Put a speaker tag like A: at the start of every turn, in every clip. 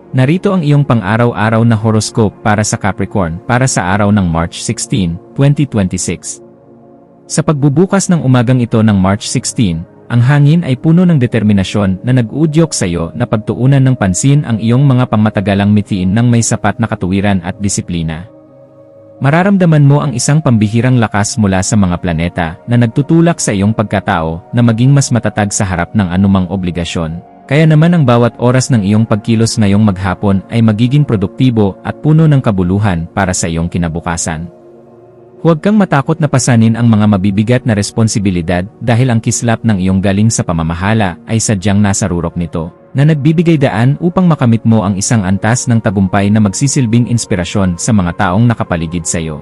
A: Narito ang iyong pang-araw-araw na horoscope para sa Capricorn para sa araw ng March 16, 2026. Sa pagbubukas ng umagang ito ng March 16, ang hangin ay puno ng determinasyon na nag-uudyok sa iyo na pagtuunan ng pansin ang iyong mga pangmatagalang mithiin ng may sapat na katuwiran at disiplina. Mararamdaman mo ang isang pambihirang lakas mula sa mga planeta na nagtutulak sa iyong pagkatao na maging mas matatag sa harap ng anumang obligasyon. Kaya naman ang bawat oras ng iyong pagkilos ngayong maghapon ay magiging produktibo at puno ng kabuluhan para sa iyong kinabukasan. Huwag kang matakot na pasanin ang mga mabibigat na responsibilidad dahil ang kislap ng iyong galing sa pamamahala ay sadyang nasa rurok nito, na nagbibigay daan upang makamit mo ang isang antas ng tagumpay na magsisilbing inspirasyon sa mga taong nakapaligid sa iyo.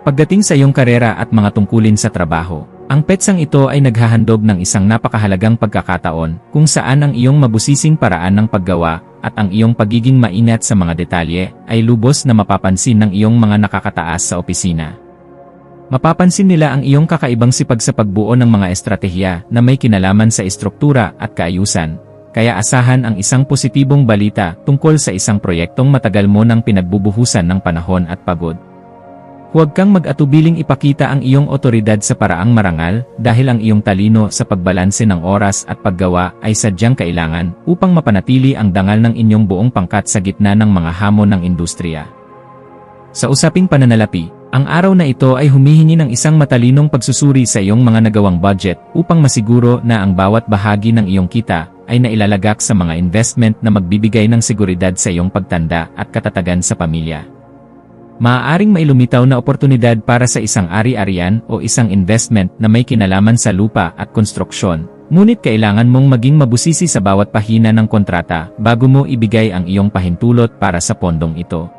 A: Pagdating sa iyong karera at mga tungkulin sa trabaho, ang petsang ito ay naghahandog ng isang napakahalagang pagkakataon kung saan ang iyong mabusising paraan ng paggawa at ang iyong pagiging maingat sa mga detalye ay lubos na mapapansin ng iyong mga nakakataas sa opisina. Mapapansin nila ang iyong kakaibang sipag sa pagbuo ng mga estratehiya na may kinalaman sa istruktura at kaayusan, kaya asahan ang isang positibong balita tungkol sa isang proyektong matagal mo nang pinagbubuhusan ng panahon at pagod. Huwag kang mag-atubiling ipakita ang iyong otoridad sa paraang marangal dahil ang iyong talino sa pagbalanse ng oras at paggawa ay sadyang kailangan upang mapanatili ang dangal ng inyong buong pangkat sa gitna ng mga hamon ng industriya. Sa usaping pananalapi, ang araw na ito ay humihingi ng isang matalinong pagsusuri sa iyong mga nagawang budget upang masiguro na ang bawat bahagi ng iyong kita ay nailalagak sa mga investment na magbibigay ng seguridad sa iyong pagtanda at katatagan sa pamilya. Maaaring may lumitaw na oportunidad para sa isang ari-arian o isang investment na may kinalaman sa lupa at konstruksyon, ngunit kailangan mong maging mabusisi sa bawat pahina ng kontrata bago mo ibigay ang iyong pahintulot para sa pondong ito.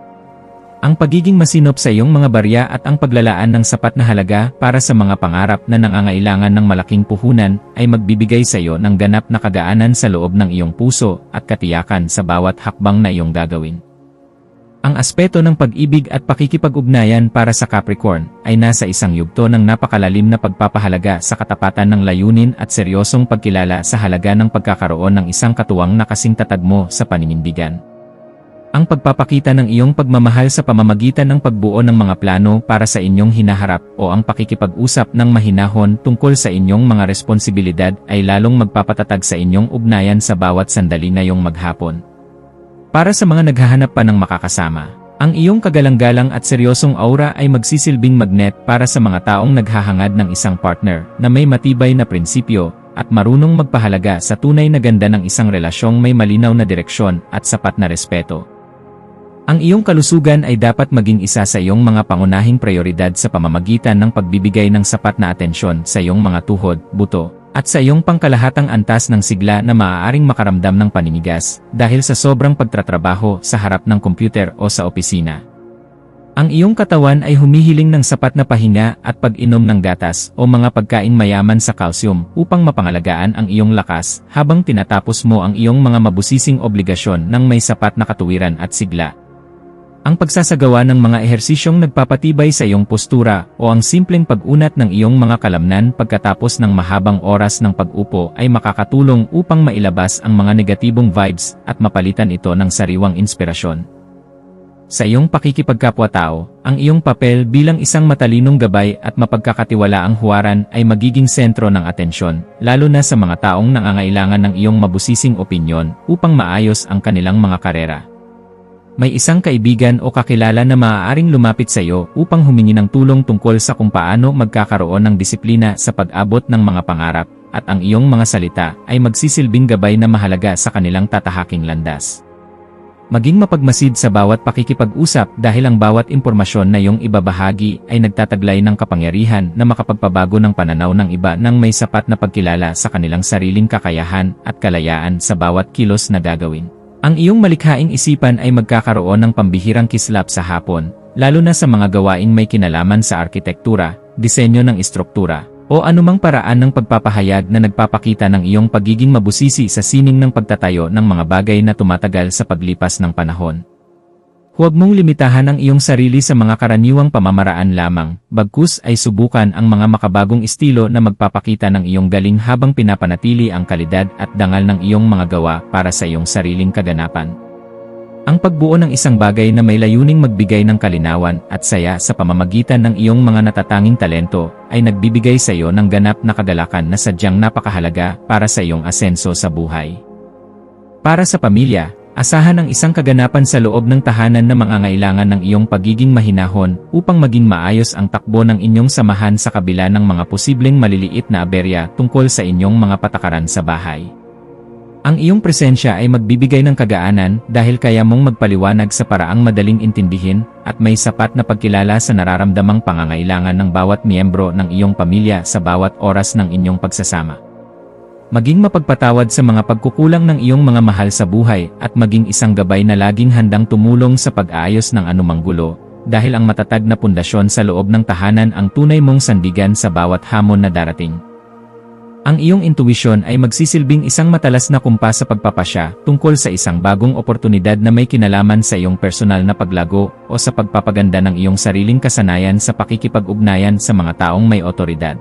A: Ang pagiging masinop sa iyong mga barya at ang paglalaan ng sapat na halaga para sa mga pangarap na nangangailangan ng malaking puhunan ay magbibigay sa iyo ng ganap na kagaanan sa loob ng iyong puso at katiyakan sa bawat hakbang na iyong gagawin. Ang aspeto ng pag-ibig at pakikipag-ugnayan para sa Capricorn ay nasa isang yugto ng napakalalim na pagpapahalaga sa katapatan ng layunin at seryosong pagkilala sa halaga ng pagkakaroon ng isang katuwang na kasing tatag mo sa paninindigan. Ang pagpapakita ng iyong pagmamahal sa pamamagitan ng pagbuo ng mga plano para sa inyong hinaharap o ang pakikipag-usap ng mahinahon tungkol sa inyong mga responsibilidad ay lalong magpapatatag sa inyong ugnayan sa bawat sandali ngayong maghapon. Para sa mga naghahanap pa ng makakasama, ang iyong kagalang-galang at seryosong aura ay magsisilbing magnet para sa mga taong naghahangad ng isang partner na may matibay na prinsipyo at marunong magpahalaga sa tunay na ganda ng isang relasyong may malinaw na direksyon at sapat na respeto. Ang iyong kalusugan ay dapat maging isa sa iyong mga pangunahing prioridad sa pamamagitan ng pagbibigay ng sapat na atensyon sa iyong mga tuhod, buto, at sa iyong pangkalahatang antas ng sigla na maaaring makaramdam ng paninigas dahil sa sobrang pagtatrabaho sa harap ng kompyuter o sa opisina. Ang iyong katawan ay humihiling ng sapat na pahinga at pag-inom ng gatas o mga pagkain mayaman sa calcium upang mapangalagaan ang iyong lakas habang tinatapos mo ang iyong mga mabusising obligasyon ng may sapat na katuwiran at sigla. Ang pagsasagawa ng mga ehersisyong nagpapatibay sa iyong postura o ang simpleng pag-unat ng iyong mga kalamnan pagkatapos ng mahabang oras ng pag-upo ay makakatulong upang mailabas ang mga negatibong vibes at mapalitan ito ng sariwang inspirasyon. Sa iyong pakikipagkapwa-tao, ang iyong papel bilang isang matalinong gabay at mapagkakatiwalaang huwaran ay magiging sentro ng atensyon, lalo na sa mga taong nangangailangan ng iyong mabusising opinyon upang maayos ang kanilang mga karera. May isang kaibigan o kakilala na maaaring lumapit sa iyo upang humingi ng tulong tungkol sa kung paano magkakaroon ng disiplina sa pag-abot ng mga pangarap, at ang iyong mga salita ay magsisilbing gabay na mahalaga sa kanilang tatahaking landas. Maging mapagmasid sa bawat pakikipag-usap dahil ang bawat impormasyon na iyong ibabahagi ay nagtataglay ng kapangyarihan na makapagpabago ng pananaw ng iba nang may sapat na pagkilala sa kanilang sariling kakayahan at kalayaan sa bawat kilos na gagawin. Ang iyong malikhaing isipan ay magkakaroon ng pambihirang kislap sa hapon, lalo na sa mga gawaing may kinalaman sa arkitektura, disenyo ng istruktura, o anumang paraan ng pagpapahayag na nagpapakita ng iyong pagiging mabusisi sa sining ng pagtatayo ng mga bagay na tumatagal sa paglipas ng panahon. Huwag mong limitahan ang iyong sarili sa mga karaniwang pamamaraan lamang, bagkus ay subukan ang mga makabagong estilo na magpapakita ng iyong galing habang pinapanatili ang kalidad at dangal ng iyong mga gawa para sa iyong sariling kaganapan. Ang pagbuo ng isang bagay na may layuning magbigay ng kalinawan at saya sa pamamagitan ng iyong mga natatanging talento ay nagbibigay sa iyo ng ganap na kagalakan na sadyang napakahalaga para sa iyong asenso sa buhay. Para sa pamilya, asahan ang isang kaganapan sa loob ng tahanan na mangangailangan ng iyong pagiging mahinahon upang maging maayos ang takbo ng inyong samahan sa kabila ng mga posibleng maliliit na aberya tungkol sa inyong mga patakaran sa bahay. Ang iyong presensya ay magbibigay ng kagaanan dahil kaya mong magpaliwanag sa paraang madaling intindihin at may sapat na pagkilala sa nararamdamang pangangailangan ng bawat miyembro ng iyong pamilya sa bawat oras ng inyong pagsasama. Maging mapagpatawad sa mga pagkukulang ng iyong mga mahal sa buhay at maging isang gabay na laging handang tumulong sa pag-aayos ng anumang gulo, dahil ang matatag na pundasyon sa loob ng tahanan ang tunay mong sandigan sa bawat hamon na darating. Ang iyong intuwisyon ay magsisilbing isang matalas na kumpas sa pagpapasya tungkol sa isang bagong oportunidad na may kinalaman sa iyong personal na paglago o sa pagpapaganda ng iyong sariling kasanayan sa pakikipag-ugnayan sa mga taong may otoridad.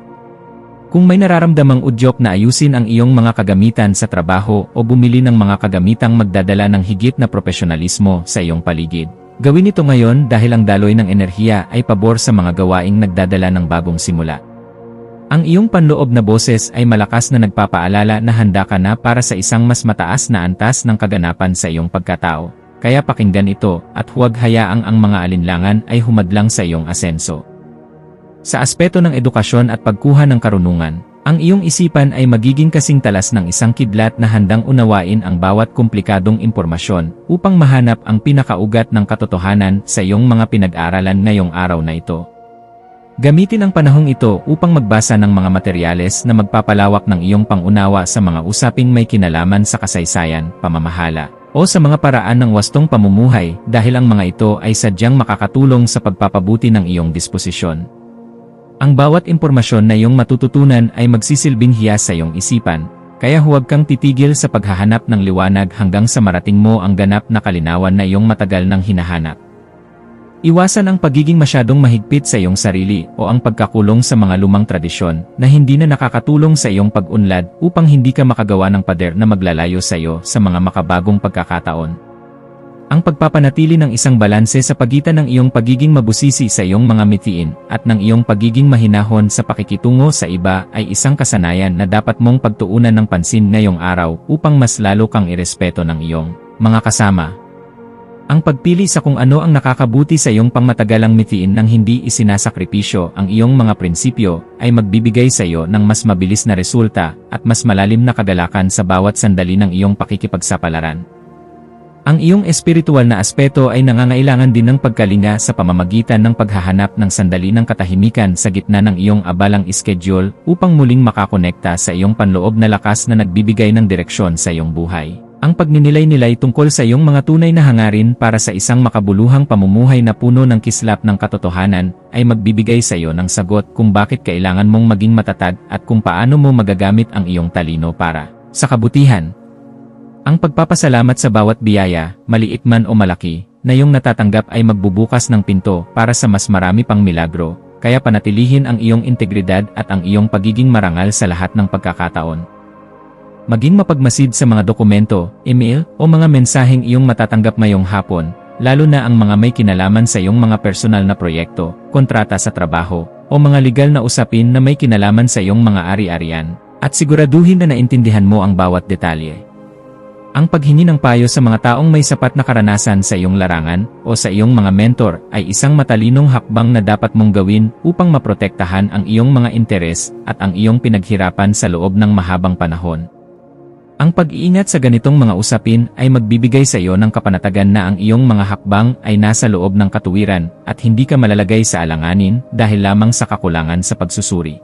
A: Kung may nararamdamang udyok na ayusin ang iyong mga kagamitan sa trabaho o bumili ng mga kagamitang magdadala ng higit na profesionalismo sa iyong paligid, gawin ito ngayon dahil ang daloy ng enerhiya ay pabor sa mga gawaing nagdadala ng bagong simula. Ang iyong panloob na boses ay malakas na nagpapaalala na handa ka na para sa isang mas mataas na antas ng kaganapan sa iyong pagkatao, kaya pakinggan ito at huwag hayaang ang mga alinlangan ay humadlang sa iyong asenso. Sa aspeto ng edukasyon at pagkuha ng karunungan, ang iyong isipan ay magiging kasing talas ng isang kidlat na handang unawain ang bawat komplikadong impormasyon upang mahanap ang pinakaugat ng katotohanan sa iyong mga pinag-aralan ngayong araw na ito. Gamitin ang panahong ito upang magbasa ng mga materyales na magpapalawak ng iyong pangunawa sa mga usaping may kinalaman sa kasaysayan, pamamahala, o sa mga paraan ng wastong pamumuhay dahil ang mga ito ay sadyang makakatulong sa pagpapabuti ng iyong disposisyon. Ang bawat impormasyon na iyong matututunan ay magsisilbing hiyas sa iyong isipan, kaya huwag kang titigil sa paghahanap ng liwanag hanggang sa marating mo ang ganap na kalinawan na iyong matagal nang hinahanap. Iwasan ang pagiging masyadong mahigpit sa iyong sarili o ang pagkakulong sa mga lumang tradisyon na hindi na nakakatulong sa iyong pag-unlad upang hindi ka makagawa ng pader na maglalayo sa iyo sa mga makabagong pagkakataon. Ang pagpapanatili ng isang balanse sa pagitan ng iyong pagiging mabusisi sa iyong mga mitiin at ng iyong pagiging mahinahon sa pakikitungo sa iba ay isang kasanayan na dapat mong pagtuunan ng pansin ngayong araw upang mas lalo kang irespeto ng iyong mga kasama. Ang pagpili sa kung ano ang nakakabuti sa iyong pangmatagalang mitiin nang hindi isinasakripisyo ang iyong mga prinsipyo ay magbibigay sa iyo ng mas mabilis na resulta at mas malalim na kagalakan sa bawat sandali ng iyong pakikipagsapalaran. Ang iyong espiritual na aspeto ay nangangailangan din ng pagkalinga sa pamamagitan ng paghahanap ng sandali ng katahimikan sa gitna ng iyong abalang schedule upang muling makakonekta sa iyong panloob na lakas na nagbibigay ng direksyon sa iyong buhay. Ang pagninilay-nilay tungkol sa iyong mga tunay na hangarin para sa isang makabuluhang pamumuhay na puno ng kislap ng katotohanan ay magbibigay sa iyo ng sagot kung bakit kailangan mong maging matatag at kung paano mo magagamit ang iyong talino para sa kabutihan. Ang pagpapasalamat sa bawat biyaya, maliit man o malaki, na iyong natatanggap ay magbubukas ng pinto para sa mas marami pang milagro, kaya panatilihin ang iyong integridad at ang iyong pagiging marangal sa lahat ng pagkakataon. Maging mapagmasid sa mga dokumento, email, o mga mensaheng iyong matatanggap ngayong hapon, lalo na ang mga may kinalaman sa iyong mga personal na proyekto, kontrata sa trabaho, o mga legal na usapin na may kinalaman sa iyong mga ari-arian, at siguraduhin na naintindihan mo ang bawat detalye. Ang paghingi ng payo sa mga taong may sapat na karanasan sa iyong larangan o sa iyong mga mentor ay isang matalinong hakbang na dapat mong gawin upang maprotektahan ang iyong mga interes at ang iyong pinaghirapan sa loob ng mahabang panahon. Ang pag-iingat sa ganitong mga usapin ay magbibigay sa iyo ng kapanatagan na ang iyong mga hakbang ay nasa loob ng katuwiran at hindi ka malalagay sa alanganin dahil lamang sa kakulangan sa pagsusuri.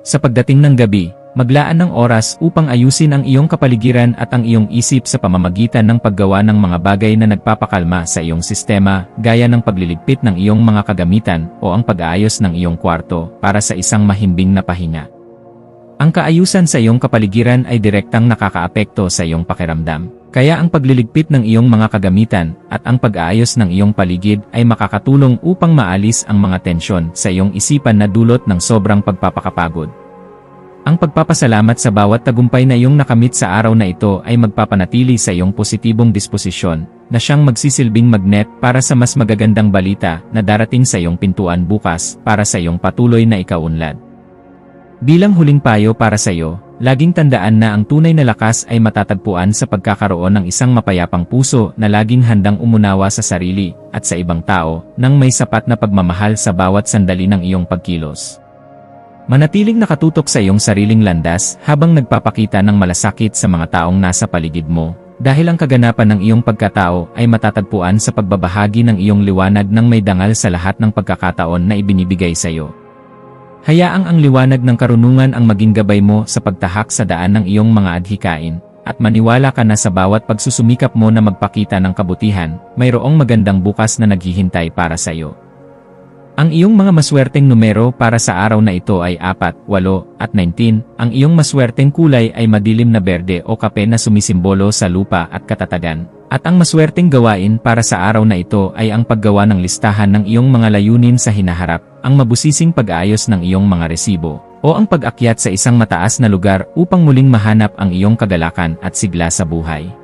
A: Sa pagdating ng gabi, maglaan ng oras upang ayusin ang iyong kapaligiran at ang iyong isip sa pamamagitan ng paggawa ng mga bagay na nagpapakalma sa iyong sistema gaya ng pagliligpit ng iyong mga kagamitan o ang pag-aayos ng iyong kwarto para sa isang mahimbing na pahinga. Ang kaayusan sa iyong kapaligiran ay direktang nakakaapekto sa iyong pakiramdam. Kaya ang pagliligpit ng iyong mga kagamitan at ang pag-aayos ng iyong paligid ay makakatulong upang maalis ang mga tensyon sa iyong isipan na dulot ng sobrang pagpapakapagod. Ang pagpapasalamat sa bawat tagumpay na iyong nakamit sa araw na ito ay magpapanatili sa iyong positibong disposisyon, na siyang magsisilbing magnet para sa mas magagandang balita na darating sa iyong pintuan bukas para sa iyong patuloy na ikaunlad. Bilang huling payo para sa iyo, laging tandaan na ang tunay na lakas ay matatagpuan sa pagkakaroon ng isang mapayapang puso na laging handang umunawa sa sarili at sa ibang tao nang may sapat na pagmamahal sa bawat sandali ng iyong pagkilos. Manatiling nakatutok sa iyong sariling landas habang nagpapakita ng malasakit sa mga taong nasa paligid mo, dahil ang kaganapan ng iyong pagkatao ay matatagpuan sa pagbabahagi ng iyong liwanag ng may dangal sa lahat ng pagkakataon na ibinibigay sa iyo. Hayaang ang liwanag ng karunungan ang maging gabay mo sa pagtahak sa daan ng iyong mga adhikain, at maniwala ka na sa bawat pagsusumikap mo na magpakita ng kabutihan, mayroong magandang bukas na naghihintay para sa iyo. Ang iyong mga maswerteng numero para sa araw na ito ay 4, 8, at 19. Ang iyong maswerteng kulay ay madilim na berde o kape na sumisimbolo sa lupa at katatagan. At ang maswerteng gawain para sa araw na ito ay ang paggawa ng listahan ng iyong mga layunin sa hinaharap, ang mabusising pag-aayos ng iyong mga resibo, o ang pag-akyat sa isang mataas na lugar upang muling mahanap ang iyong kagalakan at sigla sa buhay.